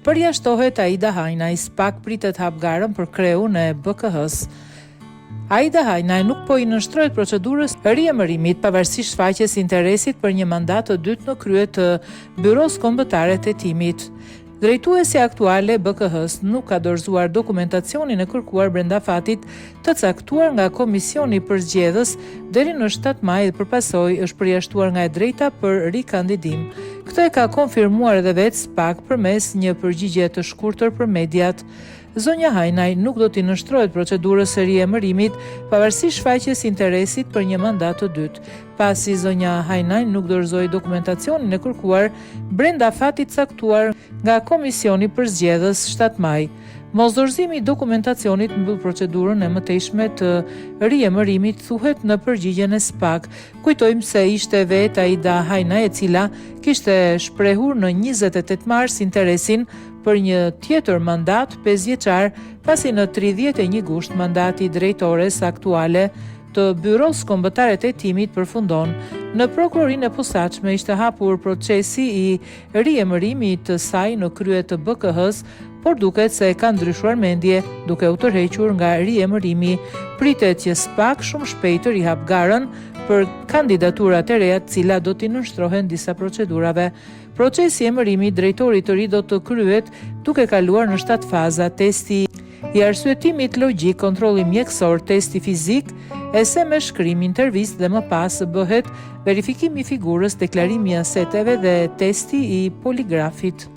Përjashtohet Aida Hajnaj, SPAK pritet hap garën për kreun e BKH-s. Aida Hajnaj nuk po i nënshtrohet procedurës riemërimit pavarësisht shfaqjes interesit për një mandat të dytë në krye të Byros Kombëtare të Hetimit. Drejtuesi aktuale BKH-s nuk ka dorëzuar dokumentacionin e kërkuar brenda fatit të caktuar nga komisioni përzgjedhës deri në 7 maj dhe përpasoj është përjashtuar nga e drejta për rikandidim. Këtë e ka konfirmuar edhe vetë SPAK përmes një përgjigje të shkurtër për mediat. Zonja Hajnaj nuk do t'i nënshtrohet procedurës së riemërimit pavarësisht shfaqjes interesit për një mandat të dytë, pasi zonja Hajnaj nuk dorëzoi dokumentacionin e kërkuar brenda fatit caktuar nga komisioni përzgjedhës 7 maj. Mosdorëzimi i dokumentacionit mbyll procedurën e mëtejshme të riemërimit, thuhet në përgjigjen e SPAK. Kujtojmë se ishte vetë Aida Hajnaj e cila kishte shprehur në 28 mars interesin për një tjetër mandat 5 vjeçar, pasi në 31 gusht mandati i drejtores aktuale të Byros Kombëtare të Hetimit përfundon. Në prokurorinë e posaçme ishte hapur procesi i riemërimit të saj në krye të BKH-s, por duket se ka ndryshuar mendje duke u tërhequr nga riemërimi. Pritet që SPAK shumë shpejt i hap garën për kandidaturat e reja të cilat do t'i nënshtrohen disa procedurave. Procesi i emërimit drejtorit të ri do të kryhet duke kaluar në 7 faza: testi i arsyetimit logjik, kontrolli mjekësor, testi fizik, ese me shkrim, intervistë dhe më pas bëhet verifikimi i figurës, deklarimi i aseteve dhe testi i poligrafit.